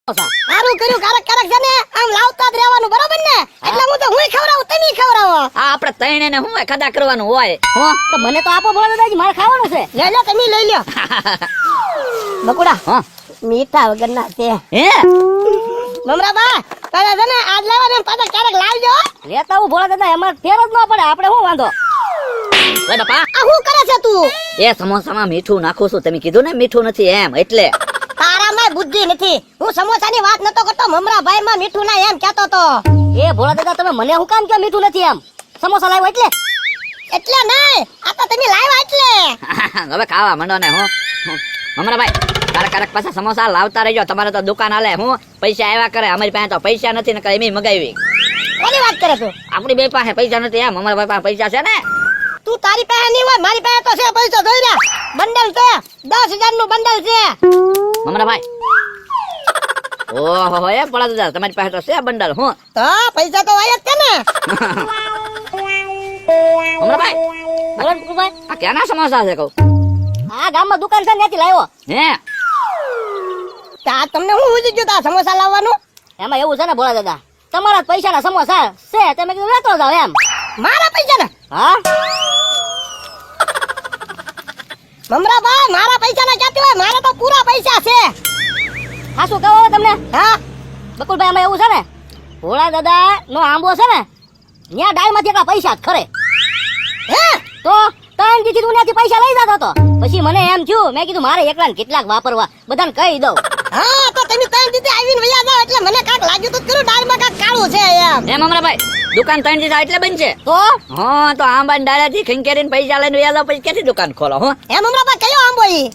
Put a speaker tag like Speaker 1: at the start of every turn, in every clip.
Speaker 1: સારું કર્યું કારક કારક છે ને આમ લાવતા જ રહેવાનું બરોબર ને એટલે હું તો હુંય ખવરાવું તમે ખવરાવો
Speaker 2: આ આપણે તઈને ને હું ખડા કરવાનું હોય હો
Speaker 1: તો મને તો આપો બોલો દાદાજી મારે ખાવાનું છે લઈ લો તમે લઈ લ્યો બકુડા
Speaker 2: હા
Speaker 1: મીઠા વગરના છે
Speaker 2: હે
Speaker 1: મમરાબા તારા છે ને આજ લાવવાને પાછા ક્યારેક લાવજો
Speaker 3: લેતા હું ભોળા દાદા એમાં ફેર જ ન પડે આપણે શું વાંધો
Speaker 2: લે બાપા
Speaker 1: આ શું કરે છે તું
Speaker 2: એ સમોસામાં મીઠું નાખું છું તમે કીધું ને મીઠું નથી એમ એટલે
Speaker 1: તારામાં બુદ્ધિ નથી હું સમોસાની વાત નતો કરતો મમરાભાઈ માં મીઠું ના એમ કહેતો તો
Speaker 3: એ ભોળા દાદા તમે મને હું કામ કે મીઠું નથી એમ સમોસા લાવ્યો
Speaker 1: એટલે નહીં આ તો તમે લાવ્યા એટલે
Speaker 2: હવે ખાવા માંડો ને હું મમરાભાઈ કારક કારક પાછા સમોસા લાવતા રહેજો તમારે તો દુકાન હાલે હું પૈસા આવ્યા કરે અમારી પાસે તો પૈસા નથી ને એમ મગાવી
Speaker 1: કોની વાત કરે તું
Speaker 2: આપણી બે પાસે પૈસા નથી એમ મમરાભાઈ પાસે પૈસા છે ને
Speaker 1: તું તારી પાસે નહીં હોય મારી પાસે તો છે પૈસો જોઈ લે બંડલ છે 10,000 નું બંડલ છે
Speaker 2: મમરાભાઈ ઓહો એ પડા દાદા તમારી પાસે તો છે બંડલ હું
Speaker 1: તો પૈસા તો હોય જ છે ને
Speaker 2: મમરાભાઈ
Speaker 3: બોલો ને કુકુભાઈ
Speaker 2: આ ક્યાંના સમોસા છે કહું
Speaker 3: આ ગામમાં દુકાન છે ત્યાંથી લાવ્યો
Speaker 2: હે
Speaker 1: તા તમને હું ઉજી ગયો તા સમોસા લાવવાનું
Speaker 3: એમાં એવું છે ને ભોળા દાદા તમારા જ પૈસાના સમોસા છે તમે કીધું લેતો જાવ એમ
Speaker 1: મારા પૈસા ને
Speaker 3: હા
Speaker 1: મમરાભાઈ મારા પૈસા ના ક્યાંથી હોય મારા તો પૂરા પૈસા છે
Speaker 3: હા શું કહો તમને
Speaker 1: હા
Speaker 3: બકુલભાઈ એમાં એવું છે ને ભોળા દાદા નો આંબો છે ને ત્યાં ડાળમાંથી એટલા પૈસા જ ખરે
Speaker 1: હે
Speaker 3: તો ત્રણ દીથી તું ત્યાંથી પૈસા લઈ જતો હતો પછી મને એમ થયું મેં કીધું મારે એકલા ને કેટલાક વાપરવા બધાને કહી દઉં
Speaker 1: હા તો તમે ત્રણ દીધી આવીને વયા જાવ એટલે મને કાક લાગ્યું તો ખરું ડાળમાં કાક કાળું છે એમ
Speaker 2: એ મમરાભાઈ દુકાન ત્રણ દીધા એટલે બનશે
Speaker 3: તો
Speaker 2: હા તો આંબા ડાળાથી ખંખેરીને પૈસા લઈને વ્યાજ પછી ક્યાંથી દુકાન ખોલો હો
Speaker 1: હે મમરાભાઈ કયો આંબો ઈ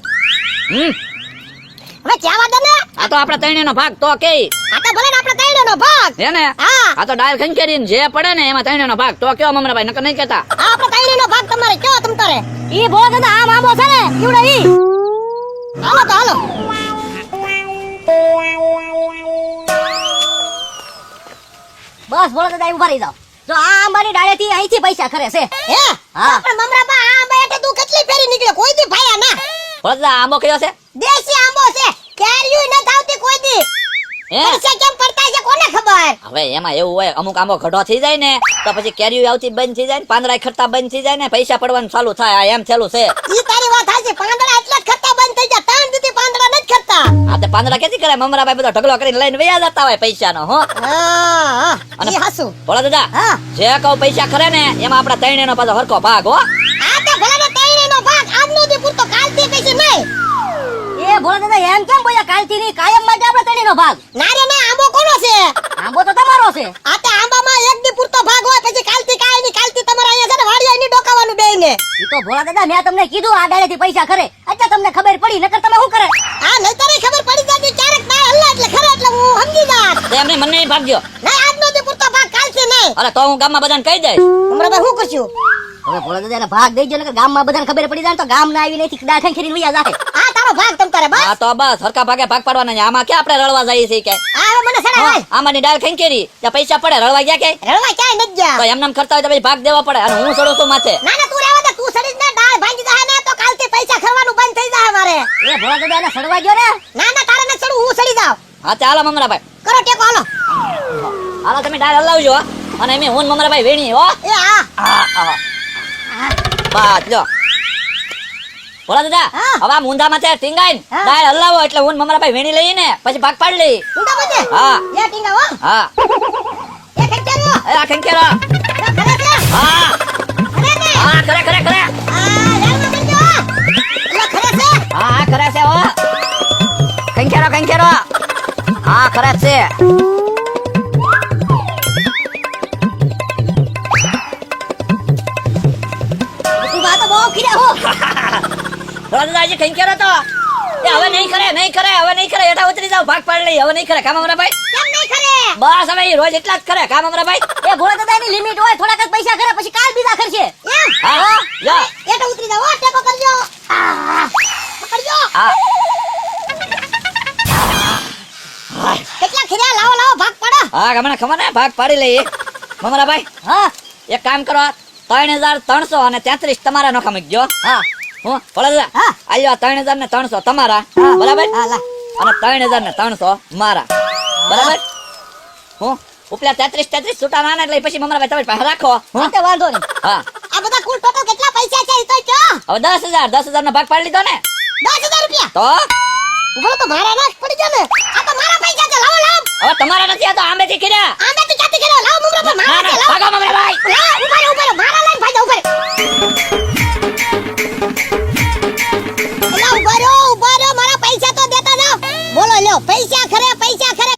Speaker 1: હવે ક્યાં વાદે ને
Speaker 2: આ તો આપડા ત્રણેયનો ભાગ તો કે
Speaker 1: આ તો ભલે ને આપણે ત્રણેયનો ભાગ
Speaker 2: હે ને
Speaker 1: હા
Speaker 2: આ તો ડાળ ખંખેરીને જે પડે ને એમાં ત્રણેયનો ભાગ તો કયો મમરાભાઈ નકર નહીં કહેતા
Speaker 1: આ આપણે ત્રણેયનો ભાગ તમારે કયો તમ તારે
Speaker 3: ઈ ભોળા દાદા આમ આંબો છે ને ઈવડે ઈ
Speaker 1: હાલો તો હાલો
Speaker 3: બસ ભોળા દાદા ઉભા રહી જાઓ જો આ આંબાની ડાળેથી અહીંથી પૈસા ખરે છે
Speaker 1: હે
Speaker 3: હા.
Speaker 1: પણ મમરાબા આ આંબા એટલે તું કેટલી ફેરી નીકળ્યો કોઈ દી ભાયા ના
Speaker 2: ભોળા આંબો કયો છે
Speaker 1: દેશી આંબો છે કેરીયું ન થાવતી કોઈ દી
Speaker 2: હે
Speaker 1: પૈસા કેમ પડતા છે કોને ખબર
Speaker 2: હવે એમાં એવું હોય અમુક આંબો ઘડો થઈ જાય ને તો પછી કેરીઓ આવતી બંધ થઈ જાય ને પાંદડા ખરતા બંધ થઈ જાય ને પૈસા પડવાનું ચાલુ થાય આ એમ થયેલું છે
Speaker 1: ઈ તારી વાત હાચી પાંદડા એટલે જ ખરતા બંધ થઈ જાય ત્રણ દીધી પાંદડા નથી ખરતા
Speaker 2: આ તે પાંદડા ક્યાંથી કરે મમરાભાઈ બધો ઢગલો કરીને લઈને વ્યાજ જતા હોય પૈસાનો હો
Speaker 1: હા
Speaker 2: અને-
Speaker 1: ઈ હાસુ
Speaker 2: ભોળા દાદા
Speaker 1: હા
Speaker 2: જે કહું પૈસા ખરે ને એમાં આપડા ત્રણેયનો પાછો હરખો ભાગ હો
Speaker 1: આ તો ભલાનો ત્રણેયનો ભાગ આજનો દી પૂરતો કાલથી પછી નહીં
Speaker 3: એ ભોળા દાદા એમ કેમ બોલ્યા કાલથી નહીં કાયમ માટે આપણે ત્રણેયનો ભાગ
Speaker 1: ના રે ના આંબો કોનો છે
Speaker 3: આંબો તો તમારો છે
Speaker 1: આ તે આંબામાં એક દી પૂરતો ભાગ હોય પછી કાલથી કાંઈ નહીં કાલથી તમારે અહીંયા છે ને વાડિયા નહીં ડોકાવાનું બેયને
Speaker 3: ઈ તો ભોળા દાદા મેં તમને કીધું આ ડાળેથી પૈસા ખરે અત્યારે તમને ખબર પડી નકર તમે શું કરે
Speaker 1: આ નહીતર ય ખબર પડી જાતી ક્યારેક ના હલ્લા એટલે ખરા એટલે હું સમજી જાત
Speaker 2: તો એમને મને નહીં ભાગ દ્યો
Speaker 1: નહીં આજનો દી પૂરતો ભાગ કાલથી નહીં
Speaker 2: અરે તો હું ગામમાં બધાને કહી દઈશ
Speaker 1: હમણાં ભાઈ શું કરશું
Speaker 3: હવે ભોળા દાદાને ભાગ દઈ દો નકર ગામમાં બધાને ખબર પડી જાય ને તો ગામ ના આવી નહીં દાળ ખંખેરીને વયા જાહે
Speaker 1: આ તારો ભાગ તમ તારે બસ
Speaker 2: હા તો બસ હરખા ભાગે ભાગ પાડવાના છે. આમાં ક્યાં આપણે રળવા જઈએ છીએ કે
Speaker 1: આ હવે મને સડા ભાઈ
Speaker 2: આમાંની ડાળ ખંખેરી ત્યાં પૈસા પડે રળવા ગયા કે
Speaker 1: રળવા ક્યાંય નથી
Speaker 2: તો
Speaker 1: ગયા
Speaker 2: એમને ખર્ચા હોય તો પછી ભાગ દેવા પડે અને હું ચડું છું માથે
Speaker 1: ના ના તું રહેવા દે તું સડી જ ના ડાળ ભાંગી જાહે ને તો કાલથી પૈસા ખરવાનું બંધ થઈ જાહે મારે
Speaker 3: એ ભોળા દાદા એને સડવા ગયો ને
Speaker 1: ના ના તારે ન ચડું હું સડી જાવ
Speaker 2: હા ચાલો મમરાભાઈ
Speaker 1: કરો ટેકો હાલો
Speaker 2: હાલો તમે ડાળ હલાવજો હો. અને એમ હું ને મમરાભાઈ વેણી હો
Speaker 1: એ હા
Speaker 2: હા બસ લો ભોળા દાદા
Speaker 1: હા.
Speaker 2: હવે આ મૂંધામાં છે ટીંગાઈને
Speaker 1: હા.
Speaker 2: ડાળ હલાવો એટલે હું ને મમરાભાઈ વેણી લઈએ ને પછી ભાગ પાડી લઈ
Speaker 1: ઊંડા બધે
Speaker 2: હા.
Speaker 1: લે ટીંગા હો
Speaker 2: હા
Speaker 1: એ ખેંચારો
Speaker 2: એ આ ખંખેરો
Speaker 1: ખરે છે
Speaker 2: હા
Speaker 1: ખરે ને
Speaker 2: હા ખરે ખરે ખરે
Speaker 1: આ રેલમાં કરજો એટલે ખરે છે
Speaker 2: હા ખરે છે હો ખંખેરો ખંખેરો હા ખરે છે
Speaker 1: તું વાત બહુ ખીરા હો
Speaker 2: ભોળા દાદા હજી ખંખેરો તો એ હવે નહીં કરે નહીં કરે હવે નહીં કરે એટા ઉતરી જાવ ભાગ પાડી લઈ હવે નહીં કરે કામ મમરાભાઈ
Speaker 1: કેમ નહીં ખરે
Speaker 2: બસ હવે ઈ રોજ એટલા જ કરે કામ મમરાભાઈ
Speaker 3: એ ભોળા દાદા એની લિમિટ હોય થોડાક જ પૈસા ખરે પછી કાલ બીજા ખર્ચે
Speaker 1: એમ
Speaker 2: હા જા
Speaker 1: એટા ઉતરી જાવ હો ટેકો કરજો પકડજો
Speaker 2: હા
Speaker 1: કેટલા ખીરા લાવો લાવો ભાગ પાડો
Speaker 2: હા ગમણા ખબર ને ભાગ પાડી લઈએ મમરાભાઈ
Speaker 3: હા
Speaker 2: એક કામ કરો 3,300 અને 33 તમારા નોખા મૂકજો
Speaker 3: હા
Speaker 2: હું ભોળા દાદા
Speaker 1: હા.
Speaker 2: આલ્યો 3,000 ને 300 તમારા
Speaker 1: હા.
Speaker 2: બરાબર
Speaker 1: હા લા
Speaker 2: અને 3,300 મારા. બરાબર? હું ઉપલા 33 છૂટા નાના એટલે પછી મમરાભાઈ તમે પાસે રાખો. હું?
Speaker 3: હા, તે વાંધો નહીં.
Speaker 2: હા
Speaker 1: આ બધા કુલ ટોટલ કેટલા પૈસા છે ઈ તો કયો?
Speaker 2: હવે 10,000 નો ભાગ પાડી લીધો ને
Speaker 1: 10,000 રૂપિયા.
Speaker 2: તો
Speaker 1: ઉભો તો મારા નાશ પડી ગયો ને. આ તો મારા પૈસા છે. લાવો લાવો.
Speaker 2: હવે તમારા નથી આ તો આંબેથી કર્યા.
Speaker 1: આમે